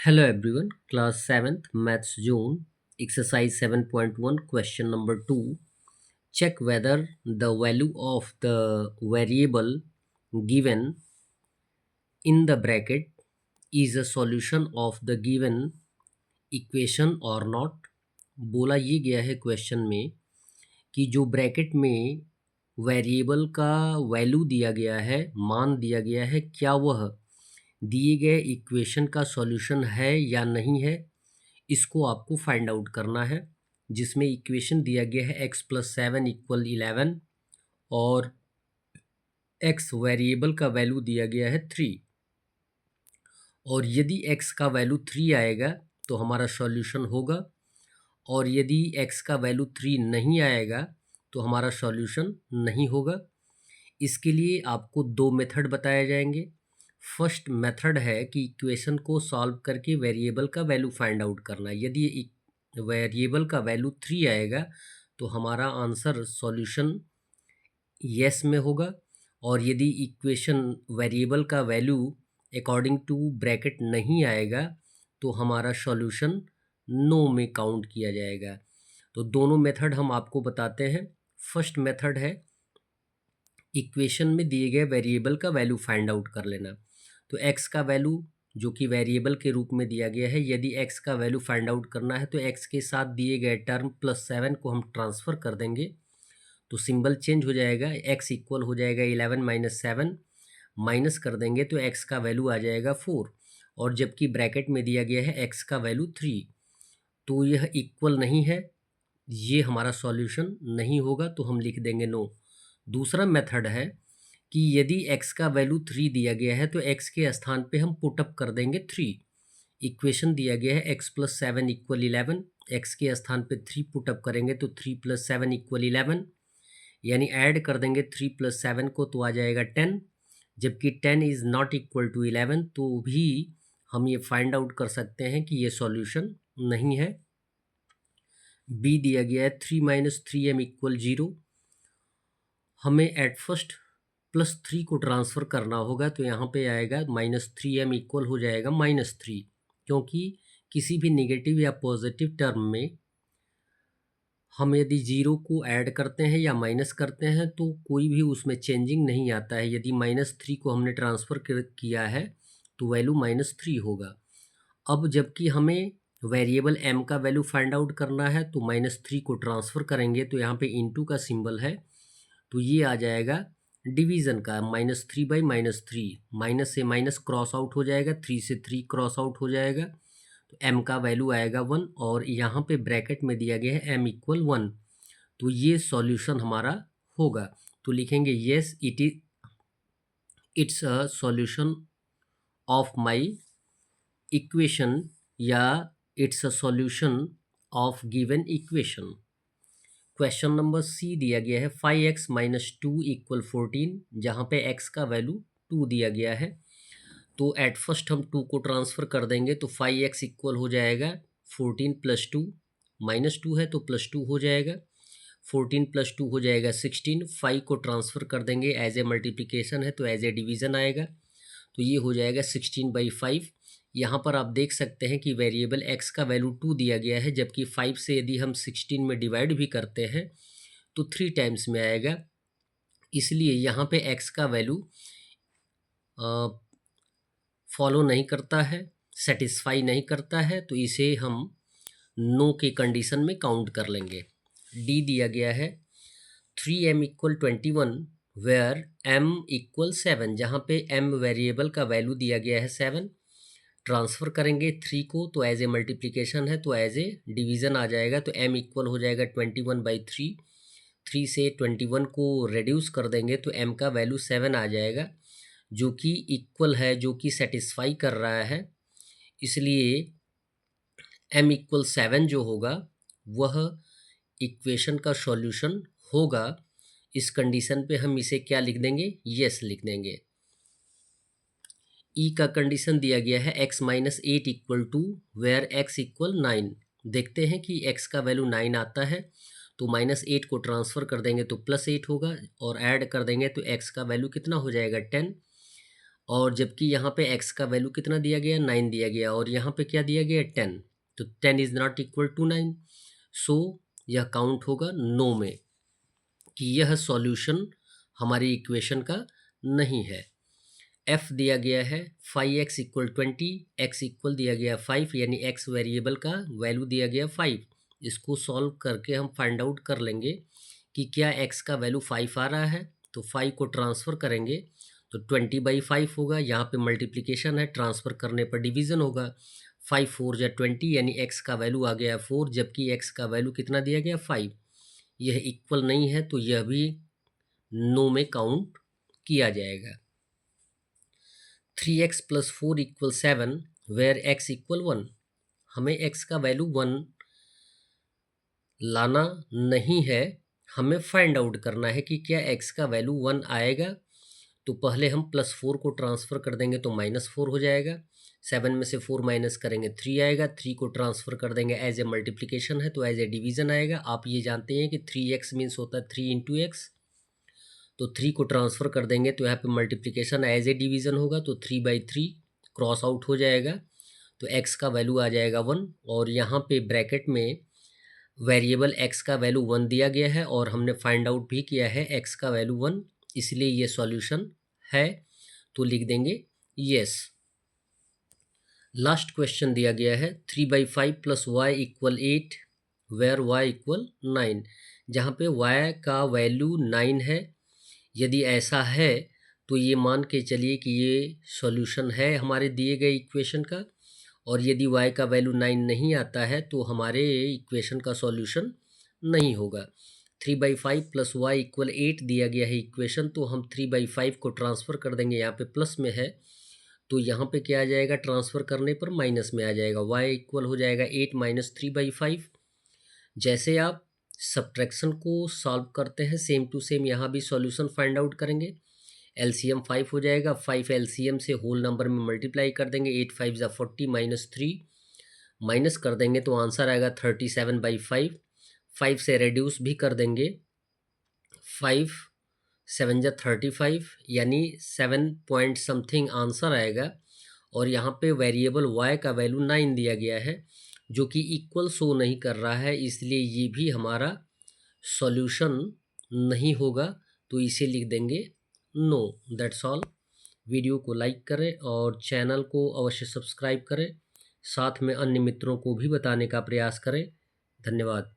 Hello everyone, class 7th Maths Zone, exercise 7.1, question number 2. Check whether the value of the variable given in the bracket is a solution of the given equation or not. बोला ये गया है question में कि जो bracket में variable का value दिया गया है, मान दिया गया है, क्या वह दिए गए इक्वेशन का सॉल्यूशन है या नहीं है, इसको आपको फाइंड आउट करना है। जिसमें इक्वेशन दिया गया है x+7 = 11 और x वेरिएबल का वैल्यू दिया गया है 3। और यदि x का वैल्यू 3 आएगा तो हमारा सॉल्यूशन होगा, और यदि x का वैल्यू 3 नहीं आएगा तो हमारा सॉल्यूशन नहीं होगा। इसके लिए आपको दो मेथड बताए जाएंगे। फर्स्ट मेथड है कि इक्वेशन को सॉल्व करके वेरिएबल का वैल्यू फाइंड आउट करना। यदि वेरिएबल का वैल्यू 3 आएगा तो हमारा आंसर सॉल्यूशन यस में होगा, और यदि इक्वेशन वेरिएबल का वैल्यू अकॉर्डिंग टू ब्रैकेट नहीं आएगा तो हमारा सॉल्यूशन नो में काउंट किया जाएगा। तो दोनों मेथड हम आपको बताते हैं। फर्स्ट मेथड है इक्वेशन में दिए गए वेरिएबल का वैल्यू फाइंड आउट कर लेना। तो x का वैल्यू जो कि वेरिएबल के रूप में दिया गया है, यदि x का वैल्यू फाइंड आउट करना है तो x के साथ दिए गए टर्म +7 को हम ट्रांसफ़र कर देंगे तो सिंबल चेंज हो जाएगा। x इक्वल हो जाएगा 11 - 7, माइनस कर देंगे तो x का वैल्यू आ जाएगा 4, और जबकि ब्रैकेट में दिया गया है x का वैल्यू 3, तो यह इक्वल नहीं है, ये हमारा सॉल्यूशन नहीं होगा, तो हम लिख देंगे नो। दूसरा मेथड है कि यदि x का वैल्यू 3 दिया गया है तो x के स्थान पे हम पुट अप कर देंगे 3। इक्वेशन दिया गया है x+7 = 11, x के स्थान पे 3 पुट अप करेंगे तो 3 + 7 = 11, यानी ऐड कर देंगे 3 + 7 को तो आ जाएगा 10। जबकि 10 इज़ नॉट इक्वल टू 11, तो भी हम ये फाइंड आउट कर सकते हैं कि ये सॉल्यूशन नहीं है। बी दिया गया है 3 - 3m = 0। हमें एट फर्स्ट +3 को ट्रांसफ़र करना होगा तो यहाँ पे आएगा -3m इक्वल हो जाएगा -3, क्योंकि किसी भी नेगेटिव या पॉजिटिव टर्म में हम यदि 0 को ऐड करते हैं या माइनस करते हैं तो कोई भी उसमें चेंजिंग नहीं आता है। यदि -3 को हमने ट्रांसफ़र किया है तो वैल्यू -3 होगा। अब जबकि हमें वेरिएबल m का वैल्यू फाइंड आउट करना है तो -3 को ट्रांसफ़र करेंगे तो यहाँ पे इनटू का सिंबल है, तो ये आ जाएगा डिवीज़न का -3/-3, माइनस से माइनस क्रॉस आउट हो जाएगा, 3 से 3 क्रॉस आउट हो जाएगा, तो m का वैल्यू आएगा 1, और यहाँ पे ब्रैकेट में दिया गया है m = 1, तो ये सॉल्यूशन हमारा होगा। तो लिखेंगे yes it's a solution of my equation, या it's a solution of given equation. Question number C दिया गया है 5x - 2 = 14, जहाँ पे x का वैल्यू 2 दिया गया है। तो एट फर्स्ट हम 2 को ट्रांसफ़र कर देंगे तो 5x इक्वल हो जाएगा 14 + 2, -2 है तो +2 हो जाएगा, 14 + 2 हो जाएगा 16। 5 को ट्रांसफ़र कर देंगे, एज ए मल्टीप्लिकेशन है तो एज ए डिवीज़न आएगा, तो ये हो जाएगा 16/5। यहाँ पर आप देख सकते हैं कि वेरिएबल x का वैल्यू 2 दिया गया है, जबकि 5 से यदि हम 16 में डिवाइड भी करते हैं तो 3 टाइम्स में आएगा, इसलिए यहाँ पे x का वैल्यू फॉलो नहीं करता है, सेटिस्फाई नहीं करता है, तो इसे हम नो के कंडीशन में काउंट कर लेंगे। डी दिया गया है 3m = 21 वेयर m = 7, जहाँ पे m वेरिएबल का वैल्यू दिया गया है 7। ट्रांसफ़र करेंगे 3 को तो एज ए मल्टीप्लिकेशन है तो एज ए डिवीज़न आ जाएगा, तो m इक्वल हो जाएगा 21/3। 3 से 21 को रेड्यूस कर देंगे तो m का वैल्यू 7 आ जाएगा, जो कि इक्वल है, जो कि सेटिस्फाई कर रहा है, इसलिए m = 7 जो होगा वह इक्वेशन का सॉल्यूशन होगा। इस कंडीशन पे हम इसे क्या लिख देंगे, यस लिख देंगे। ई का कंडीशन दिया गया है x - 8 = 2 वेयर x = 9। देखते हैं कि x का वैल्यू 9 आता है तो -8 को ट्रांसफ़र कर देंगे तो +8 होगा, और ऐड कर देंगे तो x का वैल्यू कितना हो जाएगा 10। और जबकि यहाँ पे x का वैल्यू कितना दिया गया, 9 दिया गया, और यहाँ पे क्या दिया गया, 10। तो 10 इज़ नॉट इक्वल टू 9। सो यह काउंट होगा नो में कि यह सॉल्यूशन हमारी इक्वेशन का नहीं है। f दिया गया है 5x इक्वल 20, x इक्वल दिया गया 5, यानी x वेरिएबल का वैल्यू दिया गया 5। इसको सॉल्व करके हम फाइंड आउट कर लेंगे कि क्या x का वैल्यू 5 आ रहा है। तो 5 को ट्रांसफ़र करेंगे तो 20/5 होगा। यहाँ पे मल्टीप्लिकेशन है, ट्रांसफ़र करने पर डिवीज़न होगा। 5 4 जा 20, यानी x का वैल्यू आ गया 4, जबकि x का वैल्यू कितना दिया गया 5। यह इक्वल नहीं है तो यह भी नो में काउंट किया जाएगा। 3x plus 4 equal 7 where x equal 1। हमें x का वैल्यू 1 लाना नहीं है, हमें फाइंड आउट करना है कि क्या x का वैल्यू 1 आएगा। तो पहले हम प्लस 4 को ट्रांसफ़र कर देंगे तो -4 हो जाएगा। 7 में से 4 माइनस करेंगे 3 आएगा। 3 को ट्रांसफ़र कर देंगे, एज ए मल्टीप्लिकेशन है तो एज ए डिवीज़न आएगा। आप ये जानते हैं कि 3x मीन्स होता है 3 इंटू एक्स। तो 3 को ट्रांसफ़र कर देंगे तो यहाँ पे मल्टीप्लिकेशन एज ए डिवीज़न होगा, तो 3/3 क्रॉस आउट हो जाएगा। तो x का वैल्यू आ जाएगा 1, और यहाँ पे ब्रैकेट में वेरिएबल x का वैल्यू 1 दिया गया है और हमने फाइंड आउट भी किया है x का वैल्यू 1, इसलिए ये सॉल्यूशन है। तो लिख देंगे यस। लास्ट क्वेश्चन दिया गया है 3/5 plus y equal 8 where y equal 9। जहाँ पे y का वैल्यू 9 है। यदि ऐसा है तो ये मान के चलिए कि ये सॉल्यूशन है हमारे दिए गए इक्वेशन का, और यदि y का वैल्यू 9 नहीं आता है तो हमारे इक्वेशन का सॉल्यूशन नहीं होगा। 3/5 प्लस वाई इक्वल 8 दिया गया है इक्वेशन, तो हम 3/5 को ट्रांसफ़र कर देंगे, यहाँ पे प्लस में है तो यहाँ पे क्या आ जाएगा, ट्रांसफ़र करने पर माइनस में आ जाएगा। y इक्वल हो जाएगा 8 माइनस 3/5। जैसे आप सब्ट्रैक्शन को सॉल्व करते हैं, सेम टू सेम यहाँ भी सॉल्यूशन फाइंड आउट करेंगे। एलसीएम 5 हो जाएगा, 5 एलसीएम से होल नंबर में मल्टीप्लाई कर देंगे। 8 5 जा 40 माइनस 3 माइनस कर देंगे तो आंसर आएगा 37/5। 5 से रेड्यूस भी कर देंगे, 5 7 जा 35, यानी 7 पॉइंट समथिंग आंसर आएगा। और यहाँ पे वेरिएबल y का वैल्यू 9 दिया गया है जो कि इक्वल शो नहीं कर रहा है, इसलिए ये भी हमारा सॉल्यूशन नहीं होगा। तो इसे लिख देंगे नो। That's all. वीडियो को लाइक करें और चैनल को अवश्य सब्सक्राइब करें, साथ में अन्य मित्रों को भी बताने का प्रयास करें। धन्यवाद।